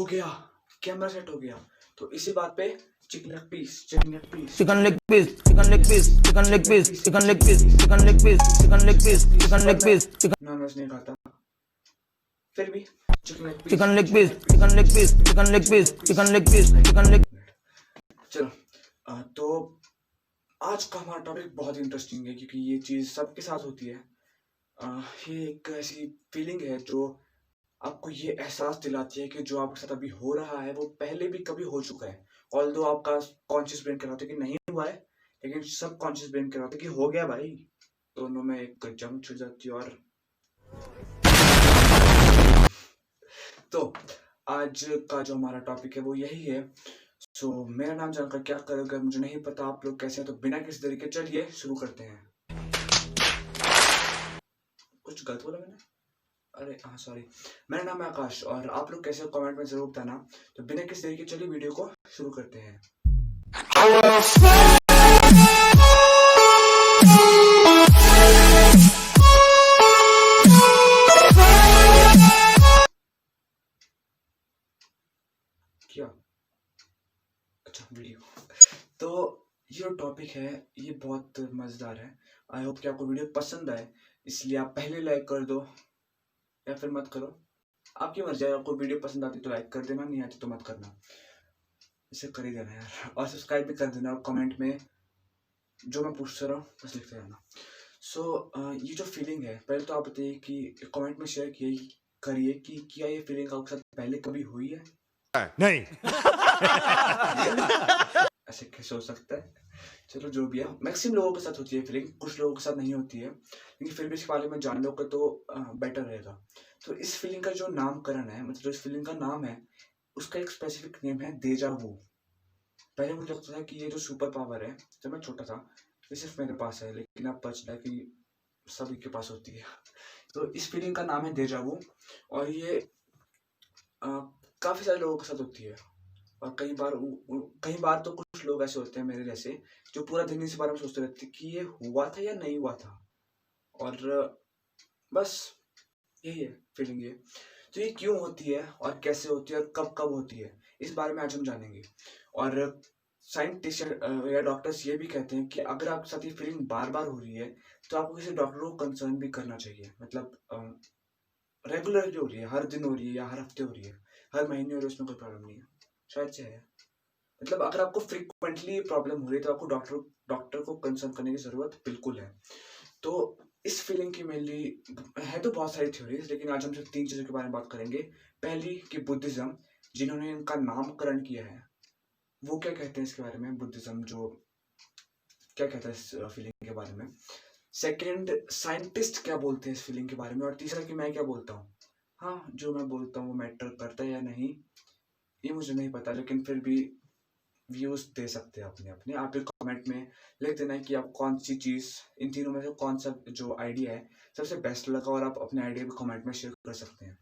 गया, camera set हो गया। तो इसी बात पे chicken leg piece, chicken leg piece, chicken leg piece, chicken leg piece, chicken leg piece, chicken leg piece, chicken leg piece, chicken leg piece, chicken leg piece, non veg नहीं खाता, फिर भी chicken leg piece, chicken leg piece, chicken leg piece, chicken leg piece, chicken leg piece, chicken leg. चलो तो आज का हमारा topic बहुत इंटरेस्टिंग है क्योंकि ये चीज़ सबके साथ होती है। ये एक ऐसी फीलिंग है जो आपको ये एहसास दिलाती है कि जो आपके साथ अभी हो रहा है वो पहले भी कभी हो चुका है। ऑल्दो आपका कॉन्शियस ब्रेन कह रहा था कि नहीं हुआ है, लेकिन सब कॉन्शियस ब्रेन कह रहा था कि हो गया भाई। दोनों में एक जंग छिड़ जाती है। और तो आज का जो हमारा टॉपिक है वो यही है। मेरा नाम जानकर क्या करोगे मुझे नहीं पता आप लोग कैसे हैं, तो बिना किसी तरीके चलिए शुरू करते हैं। कुछ गलत बोला मैंने? अरे हाँ सॉरी। मेरा नाम है आकाश और आप लोग कैसे हो कमेंट में जरूर बताना। तो बिना किसी तरीके चलिए वीडियो को शुरू करते हैं। क्या? अच्छा वीडियो। तो ये टॉपिक है, ये बहुत मजेदार है। आई होप कि आपको वीडियो पसंद आए, इसलिए आप पहले लाइक कर दो या फिर मत करो, आपकी मर्जी है। आपको वीडियो पसंद आती तो लाइक कर देना, नहीं आती तो मत करना, इसे कर ही देना यार। और सब्सक्राइब भी कर देना और कमेंट में जो मैं पूछता रहा हूँ बस लिखते रहना। ये जो फीलिंग है, पहले तो आप बताइए कि कमेंट में शेयर करिए कि क्या ये फीलिंग आपके साथ पहले कभी हुई है? नहीं। ऐसे कैसे हो सकता है? चलो जो भी है, मैक्सिमम लोगों के साथ होती है फीलिंग, कुछ लोगों के साथ नहीं होती है, लेकिन फिर भी इसके बारे में जान लोगे तो बेटर रहेगा। तो इस फीलिंग का जो नामकरण है, मतलब जो इस फीलिंग का नाम है, उसका एक स्पेसिफिक नेम है डेजा वू। पहले मुझे लगता था कि ये जो सुपर पावर है, जब मैं छोटा था, ये सिर्फ मेरे पास है, लेकिन अब पता चला कि सभी के पास होती है। तो इस फीलिंग का नाम है डेजा वू और ये काफ़ी सारे लोगों के साथ होती है। और कई बार तो कुछ लोग ऐसे होते हैं मेरे जैसे, जो पूरा दिन इस बारे में सोचते रहते हैं कि ये हुआ था या नहीं हुआ था। और बस यही है फीलिंग ये। तो ये क्यों होती है और कैसे होती है और कब कब होती है, इस बारे में आज हम जानेंगे। और साइंटिस्ट या डॉक्टर्स ये भी कहते हैं कि अगर आपके साथ ये फीलिंग बार बार हो रही है तो आपको किसी डॉक्टर को कंसर्न भी करना चाहिए। मतलब रेगुलरली हो रही है, हर दिन हो रही है या हर हफ्ते हो रही है, हर महीने हो रही है, उसमें कोई प्रॉब्लम नहीं है, शायद से है। मतलब अगर आपको फ्रीक्वेंटली प्रॉब्लम हो रही है तो आपको डॉक्टर को कंसर्न करने की ज़रूरत बिल्कुल है। तो इस फीलिंग की मेनली है तो बहुत सारी थ्योरीज, लेकिन आज हम सिर्फ 3 चीज़ों के बारे में बात करेंगे। पहली कि बुद्धिज़्म, जिन्होंने इनका नामकरण किया है, वो क्या कहते हैं इसके बारे में, बुद्धिज़्म जो क्या कहता है इस फीलिंग के बारे में। सेकंड, साइंटिस्ट क्या बोलते हैं इस फीलिंग के बारे में। और तीसरा कि मैं क्या बोलता हूँ। हाँ, जो मैं बोलता हूँ वो मैटर करता है या नहीं ये मुझे नहीं पता, लेकिन फिर भी व्यूज दे सकते हैं अपने अपने। आप एक कमेंट में लिख देना कि आप कौन सी चीज़, इन तीनों में से कौन सा जो आइडिया है सबसे बेस्ट लगा, और आप अपने आइडिया भी कमेंट में शेयर कर सकते हैं।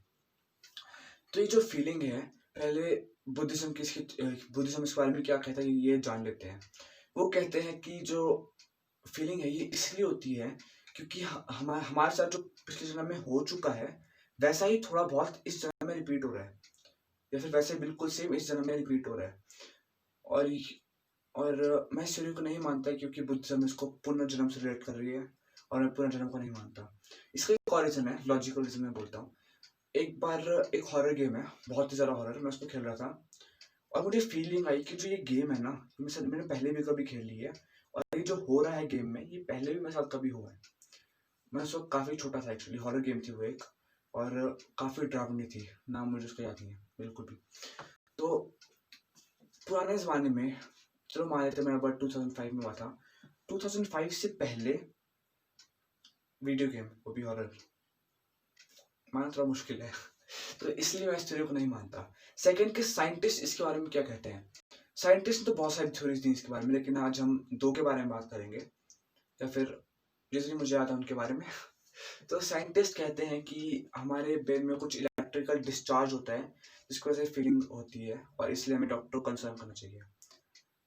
तो ये जो फीलिंग है, पहले बुद्धिज्म इसके बारे में क्या कहता है ये जान लेते हैं। वो कहते हैं कि जो फीलिंग है ये इसलिए होती है क्योंकि हमारे साथ जो पिछले जन्म में हो चुका है वैसा ही थोड़ा बहुत इस जन्म में रिपीट हो रहा है, या फिर वैसे बिल्कुल सेम इस जन्म में रिपीट हो रहा है। और मैं इस थ्योरी को नहीं मानता क्योंकि बुद्धिज्म इसको पुनर्जन्म से रिलेट कर रही है, और मैं पुनर्जन्म को नहीं मानता। इसका एक और रीजन है, लॉजिकल रीजन मैं बोलता हूँ। एक बार एक हॉरर गेम है, बहुत ही ज़्यादा हॉरर, मैं उसको खेल रहा था और मुझे फीलिंग आई कि जो ये गेम है ना, मैंने पहले भी कभी खेल ली है, और ये जो हो रहा है गेम में ये पहले भी मेरे साथ कभी हुआ है। मैं उस वक्त काफ़ी छोटा था एक्चुअली, हॉरर गेम थी वो एक, और काफ़ी डरावनी थी, नाम मुझे उसका याद नहीं है बिल्कुल भी। तो पुराने ज़माने में, चलो मान लेते मेरा बर्थ 2005 में हुआ था, 2005 से पहले वीडियो गेम, वो भी हॉरर, मानना थोड़ा मुश्किल है। तो इसलिए मैं इस थ्योरी को नहीं मानता। सेकंड कि साइंटिस्ट इसके बारे में क्या कहते हैं। साइंटिस्ट ने तो बहुत सारी थ्योरीज दी इसके बारे में, लेकिन आज हम 2 के बारे में बात करेंगे, या फिर जितनी मुझे याद है उनके बारे में। तो साइंटिस्ट कहते हैं कि हमारे ब्रेन में कुछ इलेक्ट्रिकल डिस्चार्ज होता है जिसकी वजह से फीलिंग होती है, और इसलिए हमें डॉक्टर को कंसर्न करना चाहिए।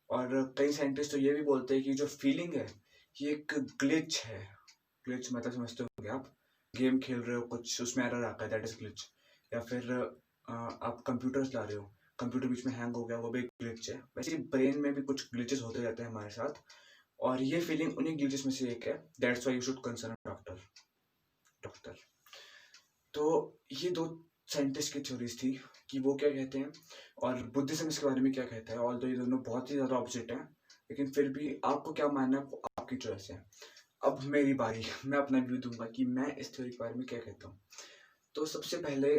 और कई साइंटिस्ट तो ये भी बोलते हैं कि जो फीलिंग है ये एक ग्लिच है। ग्लिच मतलब समझते होंगे आप, गेम खेल रहे हो कुछ उसमें एरर आता है, दैट इज ग्लिच। या फिर आप कंप्यूटर चला रहे हो, कंप्यूटर बीच में हैंग हो गया, वो भी एक ग्लिच है। वैसे ही ब्रेन में भी कुछ ग्लिचेस होते रहते हैं हमारे साथ, और ये फीलिंग उन्हीं ग्लिचेस में से एक है। That's why you should concern doctor. तो ये 2 साइंटिस्ट की थ्योरीज थी कि वो क्या कहते हैं और बुद्धिज्म इसके बारे में क्या कहता है। ऑल्दो ये दोनों बहुत ही ज़्यादा ऑपोजिट हैं, लेकिन फिर भी आपको क्या मानना है वो आपकी चॉइस है। अब मेरी बारी, मैं अपना व्यू दूंगा कि मैं इस थ्योरी के बारे में क्या कहता हूँ। तो सबसे पहले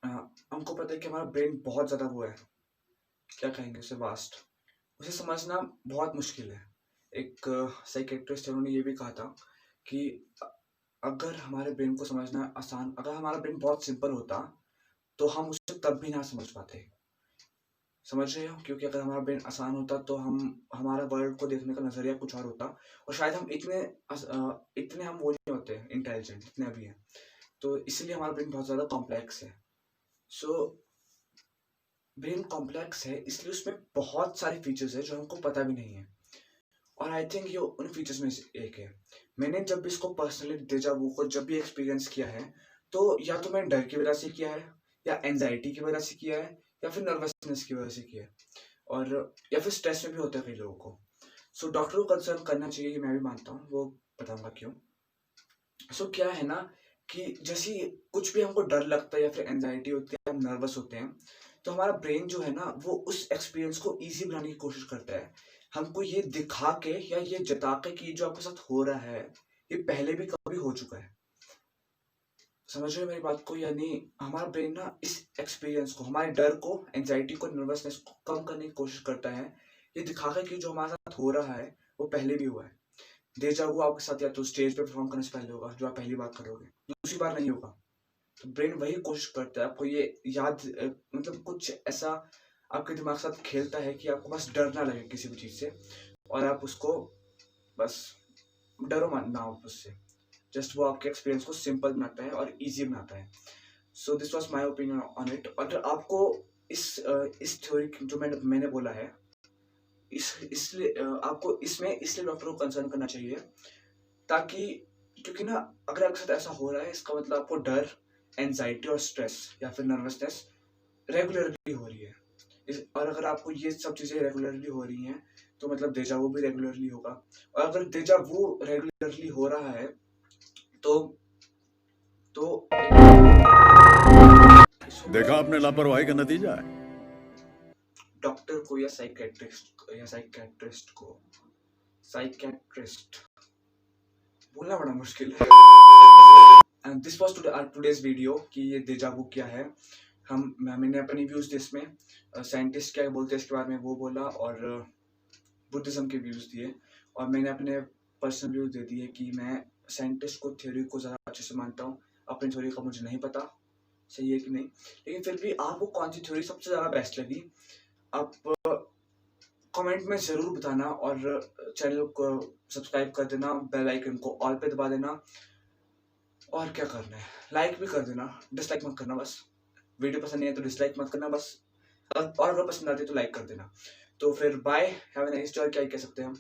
हमको पता है कि हमारा ब्रेन बहुत ज़्यादा वो है, क्या कहेंगे उसे, वास्ट। उसे समझना बहुत मुश्किल है। एक साइकेट्रिस्ट है, उन्होंने ये भी कहा था कि अगर हमारे ब्रेन को समझना आसान, अगर हमारा ब्रेन बहुत सिंपल होता तो हम उसे तब भी ना समझ पाते। समझ रहे हो? क्योंकि अगर हमारा ब्रेन आसान होता तो हमारा वर्ल्ड को देखने का नज़रिया कुछ और होता, और शायद हम इतने हम वो नहीं होते इंटेलिजेंट जितने अभी हैं। तो इसलिए हमारा ब्रेन बहुत ज़्यादा कॉम्प्लेक्स है। सो ब्रेन कॉम्प्लेक्स है इसलिए उसमें बहुत सारे फीचर्स है जो हमको पता भी नहीं है, और आई थिंक ये उन फीचर्स में से एक है। मैंने जब इसको पर्सनली डेजा वू को जब भी एक्सपीरियंस किया है, तो या तो मैंने डर की वजह से किया है, या एंजाइटी की वजह से किया है, या फिर नर्वसनेस की वजह से किया है, और या फिर स्ट्रेस में भी होता है कई लोगों को। सो डॉक्टर को कंसल्ट करना चाहिए, ये मैं भी मानता हूँ, वो बताऊँगा क्यों। सो क्या है ना कि जैसे कुछ भी हमको डर लगता है या फिर एंजाइटी होती है, हम नर्वस होते हैं, तो हमारा ब्रेन जो है ना वो उस एक्सपीरियंस को ईज़ी बनाने की कोशिश करता है, हमको ये दिखा के या ये जता के कि जो आपके साथ हो रहा है ये पहले भी कभी हो चुका है। समझ रहे हो मेरी बात को? यानी हमारा ब्रेन ना इस एक्सपीरियंस को, हमारे डर को, एंजाइटी को, नर्वसनेस को कम करने की कोशिश करता है, ये दिखा के कि जो हमारे साथ हो रहा है वो पहले भी हुआ है। डेजा वू आपके साथ या तो स्टेज पे परफॉर्म करने से पहले होगा, जो आप पहली बार करोगे, दूसरी बार नहीं होगा। तो ब्रेन वही कोशिश करता है आपको ये याद मतलब कुछ ऐसा आपके दिमाग के साथ खेलता है कि आपको बस डर ना लगे किसी भी चीज़ से, और आप उसको बस डरो मत ना हो उससे। जस्ट वो आपके एक्सपीरियंस को सिंपल बनाता है और ईजी बनाता है। So this was my opinion on it. अगर आपको इस थ्योरी जो मैंने बोला है, इसलिए आपको इसमें इसलिए डॉक्टर को कंसर्न करना चाहिए, ताकि क्योंकि ना अगर आपके साथ ऐसा हो रहा है इसका मतलब आपको डर, एंजाइटी और स्ट्रेस या फिर नर्वसनेस रेगुलरली हो रही है। और अगर आपको ये सब चीज़ें रेगुलरली हो रही हैं तो मतलब डेजा वू भी रेगुलरली होगा, और अगर डेजा वू रेगुलरली हो रहा है तो देखा आपने लापरवाही का नतीजा है। डॉक्टर को या साइकेट्रिस्ट बोलना बड़ा मुश्किल है। And this was today's video कि ये डेजा वू क्या है। मैंने अपने व्यूज दिए इसमें, साइंटिस्ट क्या बोलते हैं इसके बारे में वो बोला, और बुद्धिज्म के व्यूज दिए, और मैंने अपने पर्सनल व्यूज दे दिए कि मैं साइंटिस्ट को थ्योरी को ज़्यादा अच्छे से मानता हूँ। अपनी थ्योरी का मुझे नहीं पता सही है कि नहीं, लेकिन फिर भी आपको कौन सी थ्योरी सबसे ज़्यादा बेस्ट लगी आप कमेंट में ज़रूर बताना, और चैनल को सब्सक्राइब कर देना, बेल आइकन को ऑल पे दबा देना, और क्या करना है लाइक भी कर देना, डिसलाइक मत करना। बस वीडियो पसंद नहीं है तो डिसलाइक मत करना बस, और अगर पसंद आती है तो लाइक कर देना। तो फिर bye, have a nice day. क्या कह सकते हैं हम,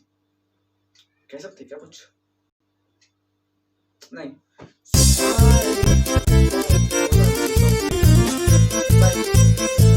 कह सकते हैं क्या कुछ नहीं। Bye.